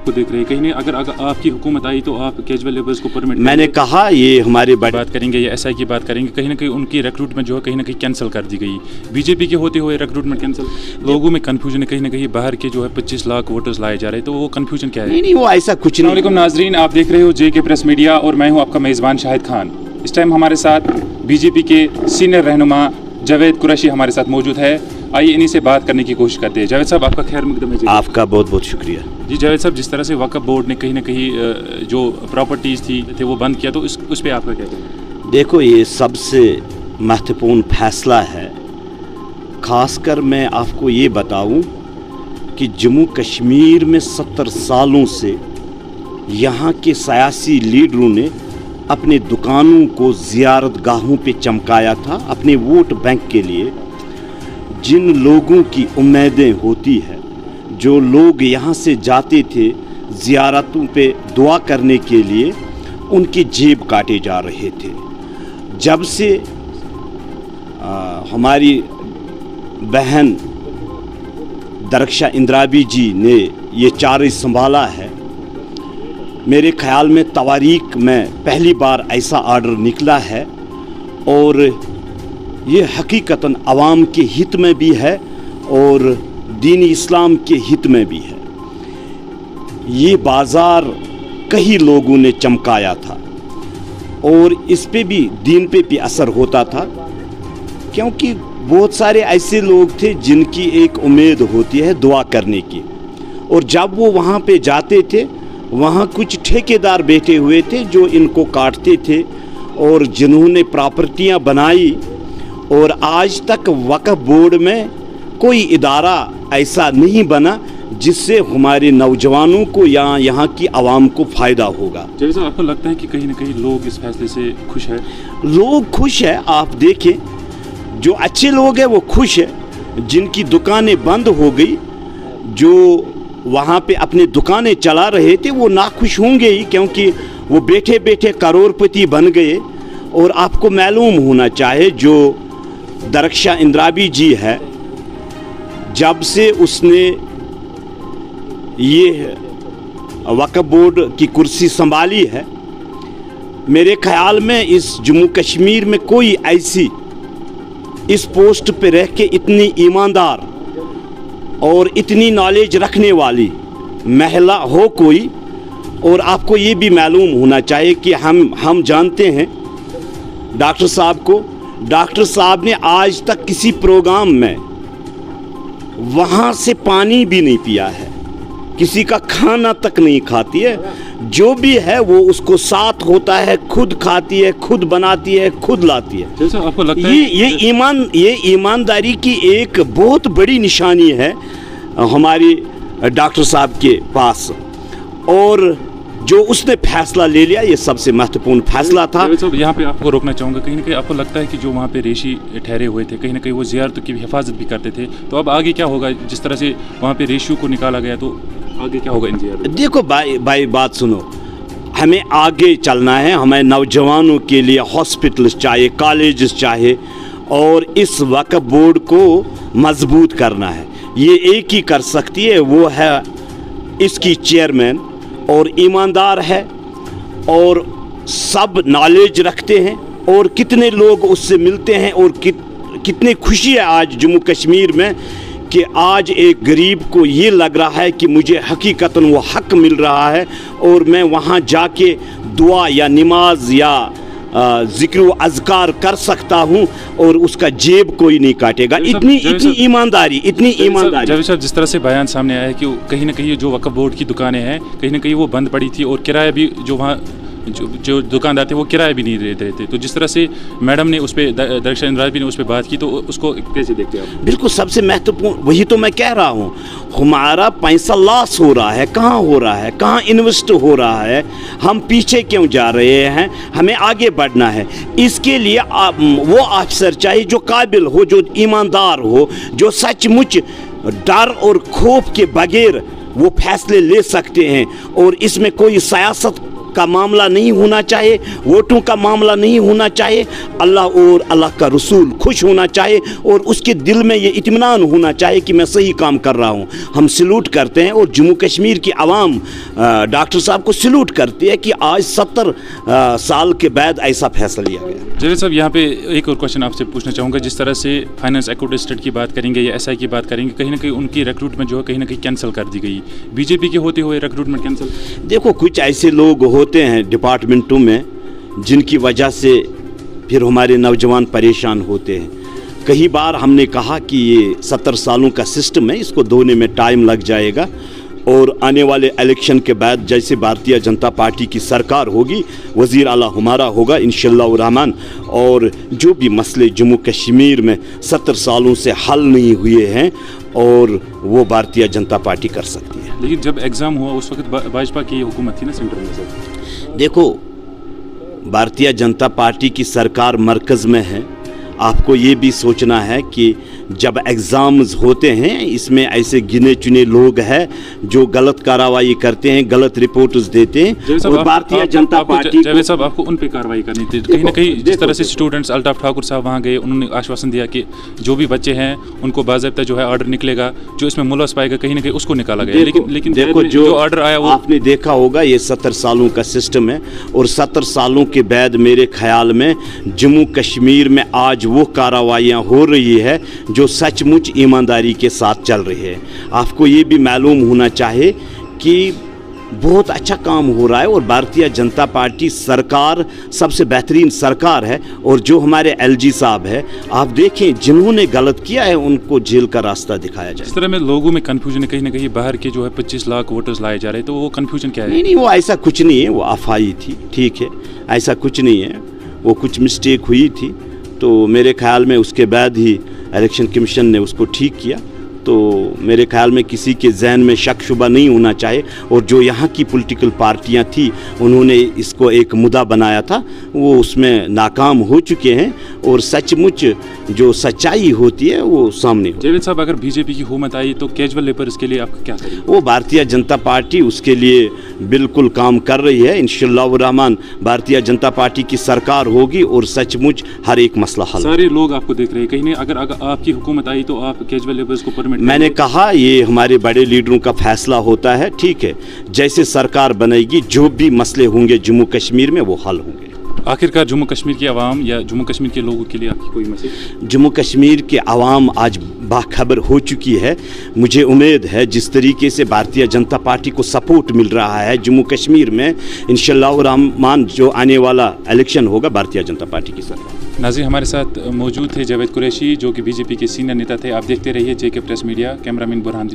को देख रहे हैं कहीं नहीं, अगर आपकी हुकूमत आई तो आप कैजुअल लेबर्स को परमिट, मैंने कहा ये हमारे बात करेंगे या एसआई की बात करेंगे, कहीं ना कहीं उनकी रिक्रूटमेंट जो है कहीं ना कहीं कैंसिल कर दी गई, बीजेपी के होते हुए रिक्रूटमेंट कैंसिल। लोगों में कन्फ्यूजन है, कहीं ना कहीं बाहर के जो है 25 लाख वोटर्स लाए जा रहे हैं, तो वो कन्फ्यूजन क्या है? नहीं, वो ऐसा कुछ नहीं। अस्सलाम नाजरीन, आप देख रहे हो JK प्रेस मीडिया और मैं हूँ आपका मेज़बान शाहिद खान। इस टाइम हमारे साथ बीजेपी के सीनियर रहनुमा जावेद कुरैशी हमारे साथ मौजूद है। आइए इन्हीं से बात करने की कोशिश करते हैं। जावेद साहब, आपका खैर मकदम है। आपका बहुत बहुत शुक्रिया जी। जावेद साहब, जिस तरह से वक्फ बोर्ड ने कहीं ना कहीं जो प्रॉपर्टीज़ थी वो बंद किया, तो उस पर आपका क्या कहना है? देखो, ये सबसे महत्वपूर्ण फैसला है। खासकर मैं आपको ये बताऊं कि जम्मू कश्मीर में 70 सालों से यहाँ के सियासी लीडरों ने अपने दुकानों को ज़ियारत गाहों पे चमकाया था अपने वोट बैंक के लिए। जिन लोगों की उम्मीदें होती है, जो लोग यहाँ से जाते थे ज़ियारतों पे दुआ करने के लिए, उनकी जेब काटे जा रहे थे। जब से हमारी बहन दरक्षा इंद्राबी जी ने ये चार्ज संभाला है, मेरे ख्याल में तवारीख में पहली बार ऐसा आर्डर निकला है और ये हकीकतन अवाम के हित में भी है और दीन इस्लाम के हित में भी है। ये बाज़ार कई लोगों ने चमकाया था और इस पे भी दीन पे भी असर होता था, क्योंकि बहुत सारे ऐसे लोग थे जिनकी एक उम्मीद होती है दुआ करने की, और जब वो वहाँ पे जाते थे वहाँ कुछ ठेकेदार बैठे हुए थे जो इनको काटते थे और जिन्होंने प्रॉपर्टियाँ बनाई। और आज तक वक्फ बोर्ड में कोई इदारा ऐसा नहीं बना जिससे हमारे नौजवानों को या यहाँ की आवाम को फ़ायदा होगा। जैसा आपको लगता है कि कहीं ना कहीं लोग इस फैसले से खुश है? लोग खुश है। आप देखें, जो अच्छे लोग हैं वो खुश है। जिनकी दुकानें बंद हो गई, जो वहाँ पे अपने दुकानें चला रहे थे, वो नाखुश होंगे ही, क्योंकि वो बैठे बैठे करोड़पति बन गए। और आपको मालूम होना चाहिए, जो दरक्षा इंद्राबी जी है, जब से उसने ये वक्फ बोर्ड की कुर्सी संभाली है, मेरे ख्याल में इस जम्मू कश्मीर में कोई ऐसी इस पोस्ट पे रह के इतनी ईमानदार और इतनी नॉलेज रखने वाली महिला हो कोई। और आपको ये भी मालूम होना चाहिए कि हम जानते हैं डॉक्टर साहब को। डॉक्टर साहब ने आज तक किसी प्रोग्राम में वहाँ से पानी भी नहीं पिया है, किसी का खाना तक नहीं खाती है। जो भी है वो उसको साथ होता है, खुद खाती है, खुद बनाती है, खुद लाती है। जैसा आपको लगता है ये ईमानदारी की एक बहुत बड़ी निशानी है हमारी डॉक्टर साहब के पास। और जो उसने फैसला ले लिया, ये सबसे महत्वपूर्ण फैसला था। यहाँ पे आपको रोकना चाहूँगा, कहीं ना कहीं आपको लगता है कि जो वहाँ पे रेशी ठहरे हुए थे, कहीं ना कहीं वो ज़ियारतों की हिफाजत भी करते थे, तो अब आगे क्या होगा? जिस तरह से वहाँ पे रेशियो को निकाला गया, तो आगे क्या होगा इन ज़ियारतों? देखो भाई बात सुनो, हमें आगे चलना है। हमें नौजवानों के लिए हॉस्पिटल्स चाहिए, कॉलेजेस चाहिए, और इस वक्फ बोर्ड को मजबूत करना है। ये एक ही कर सकती है, वो है इसकी चेयरमैन, और ईमानदार है और सब नॉलेज रखते हैं, और कितने लोग उससे मिलते हैं। और कितनी खुशी है आज जम्मू कश्मीर में कि आज एक गरीब को ये लग रहा है कि मुझे हकीकतन वो हक मिल रहा है, और मैं वहाँ जाके दुआ या नमाज या ज़िक्र व अज़कार कर सकता हूँ और उसका जेब कोई नहीं काटेगा। इतनी ईमानदारी। जावेद साहब, जिस तरह से बयान सामने आया है कि कहीं ना कहीं जो वक्फ बोर्ड की दुकानें हैं कहीं ना कहीं वो बंद पड़ी थी, और किराया भी जो वहाँ जो दुकानदार थे वो किराया भी नहीं देते रहे थे, तो जिस तरह से मैडम ने उस पर, दरक्षा इंद्राबी ने उस पर बात की, तो उसको कैसे देखते हैं आप? बिल्कुल, सबसे महत्वपूर्ण वही तो मैं कह रहा हूँ। हमारा पैसा लॉस हो रहा है, कहाँ हो रहा है, कहाँ इन्वेस्ट हो रहा है, हम पीछे क्यों जा रहे हैं? हमें आगे बढ़ना है। इसके लिए वो अफसर चाहिए जो काबिल हो, जो ईमानदार हो, जो सचमुच डर और खौफ के बगैर वो फैसले ले सकते हैं, और इसमें कोई सियासत का मामला नहीं होना चाहिए, वोटों का मामला नहीं होना चाहिए। अल्लाह और अल्लाह का रसूल खुश होना चाहिए और उसके दिल में ये इत्मीनान होना चाहिए कि मैं सही काम कर रहा हूँ। हम सल्यूट करते हैं और जम्मू कश्मीर की आवाम डॉक्टर साहब को सल्यूट करती है कि आज 70 साल के बाद ऐसा फैसला लिया गया। जावेद साहब, यहाँ पे एक और क्वेश्चन आपसे पूछना चाहूँगा। जिस तरह से फाइनेंस एकोडिस्टेट की बात करेंगे या एसआई की बात करेंगे, कहीं ना कहीं उनकी रिक्रूटमेंट जो है कहीं ना कहीं कैंसिल कर दी गई, बीजेपी के होते हुए रिक्रूटमेंट कैंसिल। देखो, कुछ ऐसे लोग होते हैं डिपार्टमेंटों में जिनकी वजह से फिर हमारे नौजवान परेशान होते हैं। कई बार हमने कहा कि ये 70 सालों का सिस्टम है, इसको धोने में टाइम लग जाएगा और आने वाले इलेक्शन के बाद जैसे भारतीय जनता पार्टी की सरकार होगी, वज़ीर आला हमारा होगा इंशाअल्लाह रहमान, और जो भी मसले जम्मू कश्मीर में 70 सालों से हल नहीं हुए हैं और वो भारतीय जनता पार्टी कर सकती है। लेकिन जब एग्ज़ाम हुआ उस वक्त भाजपा की हुकूमत थी ना सेंटर में। सर देखो, भारतीय जनता पार्टी की सरकार मरकज़ में है। आपको ये भी सोचना है कि जब एग्ज़ाम्स होते हैं इसमें ऐसे गिने चुने लोग हैं जो गलत कार्रवाई करते हैं, गलत रिपोर्ट्स देते हैं और भारतीय जनता पार्टी। जावेद साहब, आपको उन पे कार्रवाई करनी थी कहीं ना कहीं। जिस तरह से स्टूडेंट्स अल्ताफ ठाकुर साहब वहाँ गए, उन्होंने आश्वासन दिया कि जो भी बच्चे हैं उनको बाज़ाब्ता जो है ऑर्डर निकलेगा, जो इसमें मुलव्वस पाएगा कहीं ना कहीं उसको निकाला गया। लेकिन देखो, जो ऑर्डर आया वो आपने देखा होगा, ये 70 सालों का सिस्टम है और 70 सालों के बाद मेरे ख्याल में जम्मू कश्मीर में आज वो कार्रवाइयाँ हो रही है जो सचमुच ईमानदारी के साथ चल रही है। आपको ये भी मालूम होना चाहिए कि बहुत अच्छा काम हो रहा है और भारतीय जनता पार्टी सरकार सबसे बेहतरीन सरकार है। और जो हमारे एलजी साहब है, आप देखें, जिन्होंने गलत किया है उनको जेल का रास्ता दिखाया जाए। इस तरह में लोगों में कन्फ्यूजन है, कहीं ना कहीं बाहर के जो है 25 लाख वोटर्स लाए जा रहे हैं, तो वो कन्फ्यूजन क्या है? नहीं, वो ऐसा कुछ नहीं है, वो अफवाही थी, ठीक है, ऐसा कुछ नहीं है, वो कुछ मिस्टेक हुई थी। तो मेरे ख्याल में उसके बाद ही इलेक्शन कमीशन ने उसको ठीक किया। तो मेरे ख्याल में किसी के जहन में शक शुबा नहीं होना चाहिए। और जो यहाँ की पॉलिटिकल पार्टियाँ थी उन्होंने इसको एक मुद्दा बनाया था, वो उसमें नाकाम हो चुके हैं और सचमुच जो सच्चाई होती है वो सामने हो। जावेद साहब, अगर बीजेपी की हुकूमत आई तो कैजुअल लेबर्स के लिए आपका क्या करें? वो भारतीय जनता पार्टी उसके लिए बिल्कुल काम कर रही है। इंशाअल्लाह रहमान भारतीय जनता पार्टी की सरकार होगी और सचमुच हर एक मसला हल। सारे लोग आपको देख रहे हैं, कहीं नहीं अगर आपकी हुकूमत आई तो आप कैजुअल लेबर्स को परमिट? मैंने कहा ये हमारे बड़े लीडरों का फैसला होता है, ठीक है। जैसे सरकार बनेगी जो भी मसले होंगे जम्मू कश्मीर में वो हल होंगे। आखिरकार जम्मू कश्मीर की आवाम या जम्मू कश्मीर के लोगों के लिए आपकी कोई मैसेज? जम्मू कश्मीर के आवाम आज बाखबर हो चुकी है। मुझे उम्मीद है जिस तरीके से भारतीय जनता पार्टी को सपोर्ट मिल रहा है जम्मू कश्मीर में, इंशाअल्लाह रहमान जो आने वाला इलेक्शन होगा भारतीय जनता पार्टी की सरकार। नाज़रीन, हमारे साथ मौजूद थे जावेद कुरैशी जो कि बीजेपी के सीनियर नेता थे। आप देखते रहिए JK press media. Cameraman Burhan.